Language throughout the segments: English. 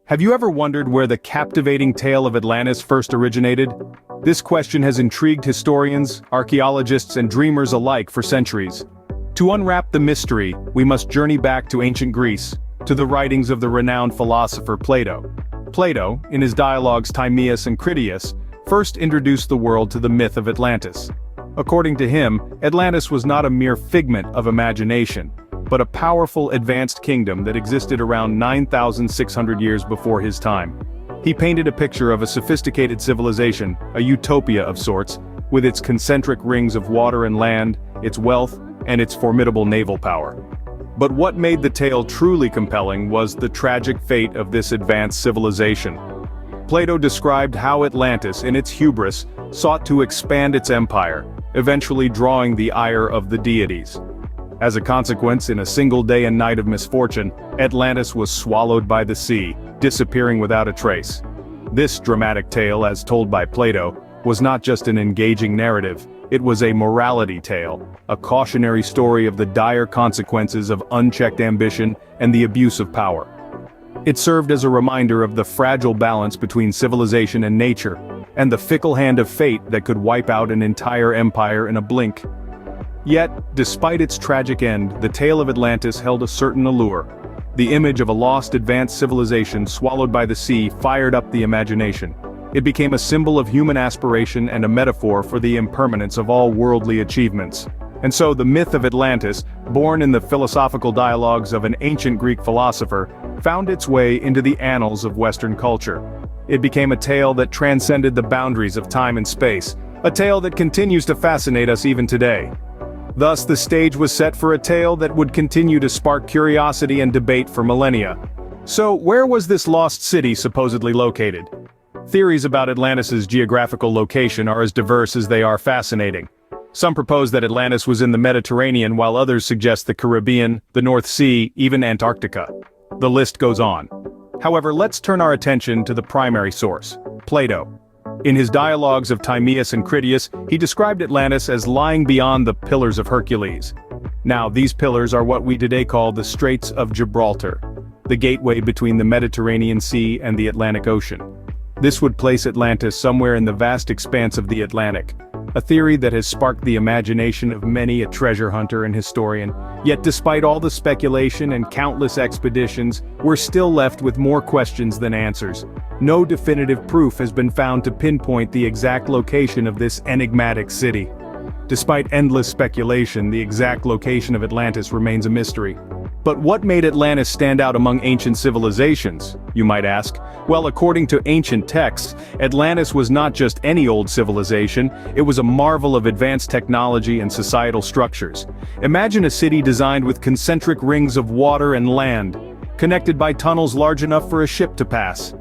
Have you ever wondered where the captivating tale of Atlantis first originated? This question has intrigued historians, archaeologists, and dreamers alike for centuries. To unwrap the mystery, we must journey back to ancient Greece, to the writings of the renowned philosopher Plato. Plato, in his dialogues Timaeus and Critias, first introduced the world to the myth of Atlantis. According to him, Atlantis was not a mere figment of imagination, but a powerful advanced kingdom that existed around 9,600 years before his time. He painted a picture of a sophisticated civilization, a utopia of sorts, with its concentric rings of water and land, its wealth, and its formidable naval power. But what made the tale truly compelling was the tragic fate of this advanced civilization. Plato described how Atlantis, in its hubris, sought to expand its empire, eventually drawing the ire of the deities. As a consequence, in a single day and night of misfortune, Atlantis was swallowed by the sea, disappearing without a trace. This dramatic tale, as told by Plato, was not just an engaging narrative, it was a morality tale, a cautionary story of the dire consequences of unchecked ambition and the abuse of power. It served as a reminder of the fragile balance between civilization and nature, and the fickle hand of fate that could wipe out an entire empire in a blink. Yet, despite its tragic end, the tale of Atlantis held a certain allure. The image of a lost advanced civilization swallowed by the sea fired up the imagination. It became a symbol of human aspiration and a metaphor for the impermanence of all worldly achievements. And so the myth of Atlantis, born in the philosophical dialogues of an ancient Greek philosopher, found its way into the annals of Western culture. It became a tale that transcended the boundaries of time and space, a tale that continues to fascinate us even today. Thus, the stage was set for a tale that would continue to spark curiosity and debate for millennia. So, where was this lost city supposedly located? Theories about Atlantis's geographical location are as diverse as they are fascinating. Some propose that Atlantis was in the Mediterranean, while others suggest the Caribbean, the North Sea, even Antarctica. The list goes on. However, let's turn our attention to the primary source, Plato. In his dialogues of Timaeus and Critias, he described Atlantis as lying beyond the Pillars of Hercules. Now, these pillars are what we today call the Straits of Gibraltar, the gateway between the Mediterranean Sea and the Atlantic Ocean. This would place Atlantis somewhere in the vast expanse of the Atlantic, a theory that has sparked the imagination of many a treasure hunter and historian. Yet despite all the speculation and countless expeditions, we're still left with more questions than answers. No definitive proof has been found to pinpoint the exact location of this enigmatic city. Despite endless speculation, the exact location of Atlantis remains a mystery. But what made Atlantis stand out among ancient civilizations, you might ask? Well, according to ancient texts, Atlantis was not just any old civilization, it was a marvel of advanced technology and societal structures. Imagine a city designed with concentric rings of water and land, connected by tunnels large enough for a ship to pass.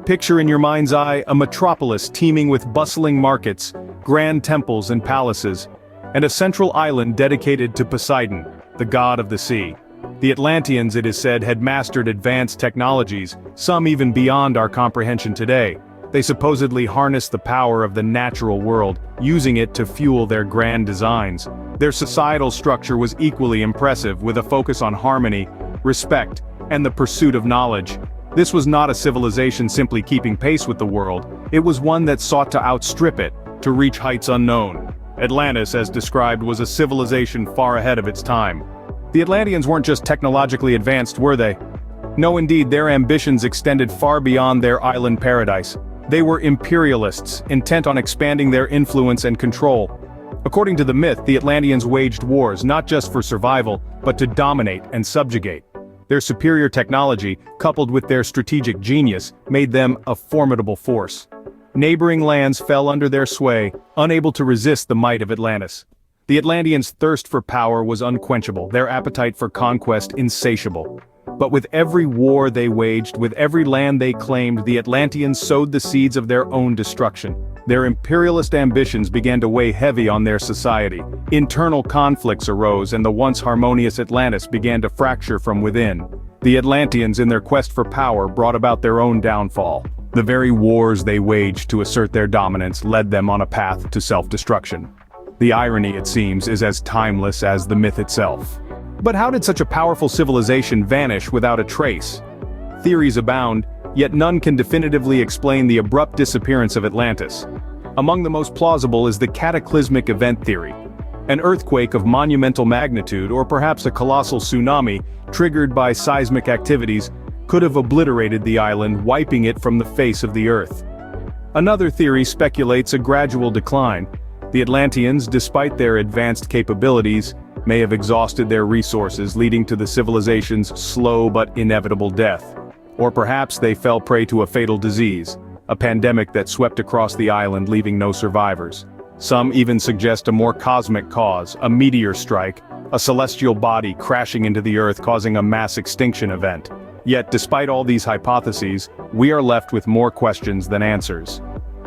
Picture in your mind's eye a metropolis teeming with bustling markets, grand temples and palaces, and a central island dedicated to Poseidon, the god of the sea. The Atlanteans, it is said, had mastered advanced technologies, some even beyond our comprehension today. They supposedly harnessed the power of the natural world, using it to fuel their grand designs. Their societal structure was equally impressive, with a focus on harmony, respect, and the pursuit of knowledge. This was not a civilization simply keeping pace with the world, it was one that sought to outstrip it, to reach heights unknown. Atlantis, as described, was a civilization far ahead of its time. The Atlanteans weren't just technologically advanced, were they? No, indeed, their ambitions extended far beyond their island paradise. They were imperialists, intent on expanding their influence and control. According to the myth, the Atlanteans waged wars not just for survival, but to dominate and subjugate. Their superior technology, coupled with their strategic genius, made them a formidable force. Neighboring lands fell under their sway, unable to resist the might of Atlantis. The Atlanteans' thirst for power was unquenchable, their appetite for conquest insatiable. But with every war they waged, with every land they claimed, the Atlanteans sowed the seeds of their own destruction. Their imperialist ambitions began to weigh heavy on their society. Internal conflicts arose, and the once harmonious Atlantis began to fracture from within. The Atlanteans, in their quest for power, brought about their own downfall. The very wars they waged to assert their dominance led them on a path to self-destruction. The irony, it seems, is as timeless as the myth itself. But how did such a powerful civilization vanish without a trace? Theories abound. yet none can definitively explain the abrupt disappearance of Atlantis. Among the most plausible is the cataclysmic event theory. An earthquake of monumental magnitude, or perhaps a colossal tsunami, triggered by seismic activities, could have obliterated the island, wiping it from the face of the earth. Another theory speculates a gradual decline. The Atlanteans, despite their advanced capabilities, may have exhausted their resources, leading to the civilization's slow but inevitable death. Or perhaps they fell prey to a fatal disease, a pandemic that swept across the island, leaving no survivors. Some even suggest a more cosmic cause, a meteor strike, a celestial body crashing into the Earth causing a mass extinction event. Yet despite all these hypotheses, we are left with more questions than answers.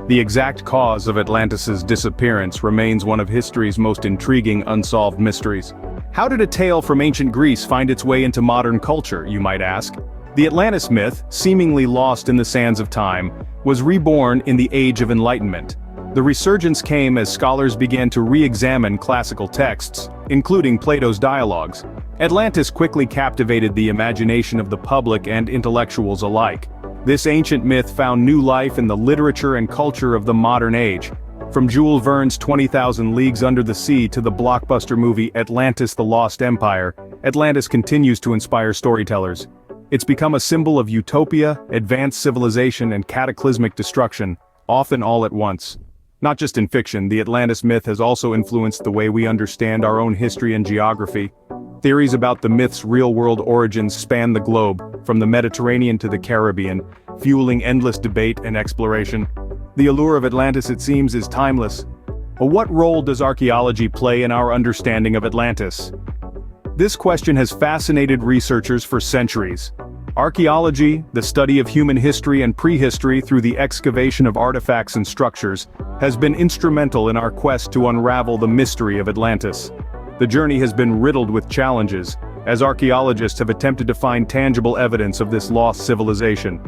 The exact cause of Atlantis' disappearance remains one of history's most intriguing unsolved mysteries. How did a tale from ancient Greece find its way into modern culture, you might ask? The Atlantis myth, seemingly lost in the sands of time, was reborn in the Age of Enlightenment. The resurgence came as scholars began to re-examine classical texts, including Plato's dialogues. Atlantis quickly captivated the imagination of the public and intellectuals alike. This ancient myth found new life in the literature and culture of the modern age. From Jules Verne's 20,000 Leagues Under the Sea to the blockbuster movie Atlantis: The Lost Empire, Atlantis continues to inspire storytellers. It's become a symbol of utopia, advanced civilization, and cataclysmic destruction, often all at once. Not just in fiction, the Atlantis myth has also influenced the way we understand our own history and geography. Theories about the myth's real-world origins span the globe, from the Mediterranean to the Caribbean, fueling endless debate and exploration. The allure of Atlantis, it seems, is timeless. But what role does archaeology play in our understanding of Atlantis? This question has fascinated researchers for centuries. Archaeology, the study of human history and prehistory through the excavation of artifacts and structures, has been instrumental in our quest to unravel the mystery of Atlantis. The journey has been riddled with challenges, as archaeologists have attempted to find tangible evidence of this lost civilization.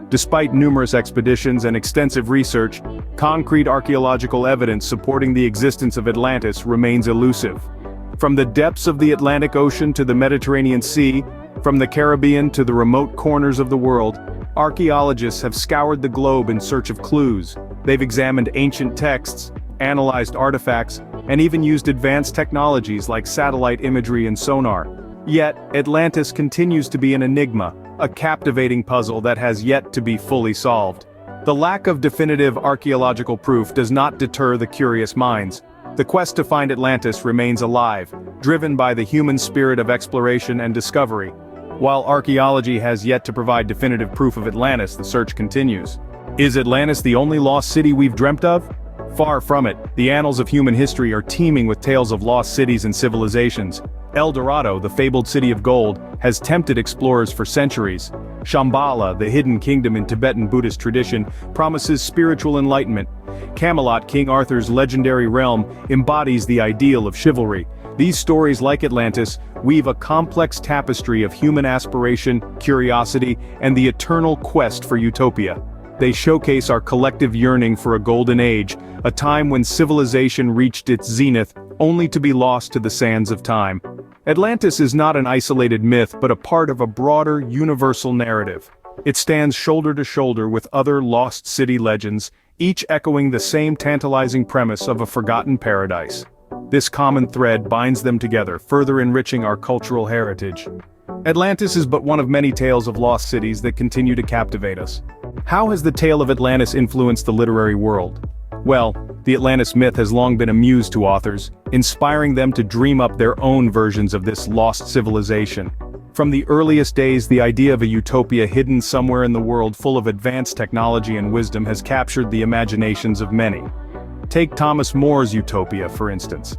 Despite numerous expeditions and extensive research, concrete archaeological evidence supporting the existence of Atlantis remains elusive. From the depths of the Atlantic Ocean to the Mediterranean Sea, from the Caribbean to the remote corners of the world, archaeologists have scoured the globe in search of clues. They've examined ancient texts, analyzed artifacts, and even used advanced technologies like satellite imagery and sonar. Yet, Atlantis continues to be an enigma, a captivating puzzle that has yet to be fully solved. The lack of definitive archaeological proof does not deter the curious minds. The quest to find Atlantis remains alive, driven by the human spirit of exploration and discovery. While archaeology has yet to provide definitive proof of Atlantis, the search continues. Is Atlantis the only lost city we've dreamt of? Far from it. The annals of human history are teeming with tales of lost cities and civilizations. El Dorado, the fabled city of gold, has tempted explorers for centuries. Shambhala, the hidden kingdom in Tibetan Buddhist tradition, promises spiritual enlightenment. Camelot, King Arthur's legendary realm, embodies the ideal of chivalry. These stories, like Atlantis, weave a complex tapestry of human aspiration, curiosity, and the eternal quest for utopia. They showcase our collective yearning for a golden age, a time when civilization reached its zenith, only to be lost to the sands of time. Atlantis is not an isolated myth but a part of a broader, universal narrative. It stands shoulder to shoulder with other lost city legends, each echoing the same tantalizing premise of a forgotten paradise. This common thread binds them together, further enriching our cultural heritage. Atlantis is but one of many tales of lost cities that continue to captivate us. How has the tale of Atlantis influenced the literary world? Well, the Atlantis myth has long been a muse to authors, inspiring them to dream up their own versions of this lost civilization. From the earliest days, the idea of a utopia hidden somewhere in the world full of advanced technology and wisdom has captured the imaginations of many. Take Thomas More's Utopia, for instance.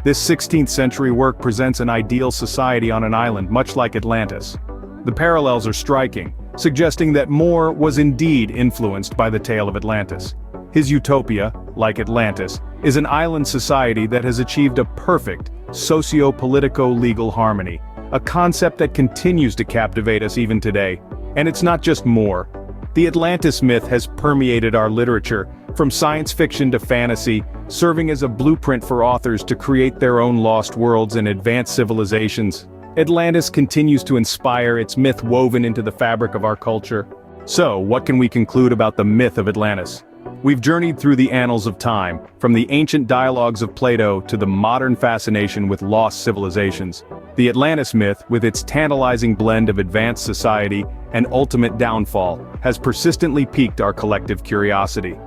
This 16th century work presents an ideal society on an island much like Atlantis. The parallels are striking, suggesting that More was indeed influenced by the tale of Atlantis. His utopia, like Atlantis, is an island society that has achieved a perfect socio-politico-legal harmony, a concept that continues to captivate us even today. And it's not just More. The Atlantis myth has permeated our literature, from science fiction to fantasy, serving as a blueprint for authors to create their own lost worlds and advanced civilizations. Atlantis continues to inspire, its myth woven into the fabric of our culture. So, what can we conclude about the myth of Atlantis? We've journeyed through the annals of time, from the ancient dialogues of Plato to the modern fascination with lost civilizations. The Atlantis myth, with its tantalizing blend of advanced society and ultimate downfall, has persistently piqued our collective curiosity.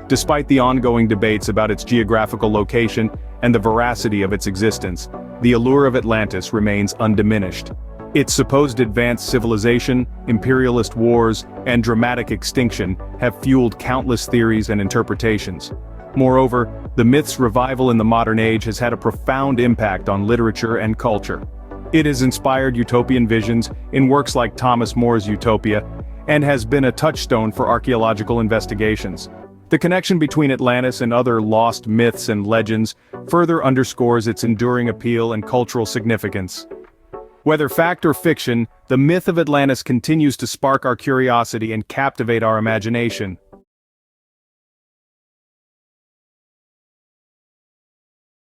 Despite the ongoing debates about its geographical location and the veracity of its existence, the allure of Atlantis remains undiminished. Its supposed advanced civilization, imperialist wars, and dramatic extinction have fueled countless theories and interpretations. Moreover, the myth's revival in the modern age has had a profound impact on literature and culture. It has inspired utopian visions in works like Thomas More's Utopia, and has been a touchstone for archaeological investigations. The connection between Atlantis and other lost myths and legends further underscores its enduring appeal and cultural significance. Whether fact or fiction, the myth of Atlantis continues to spark our curiosity and captivate our imagination.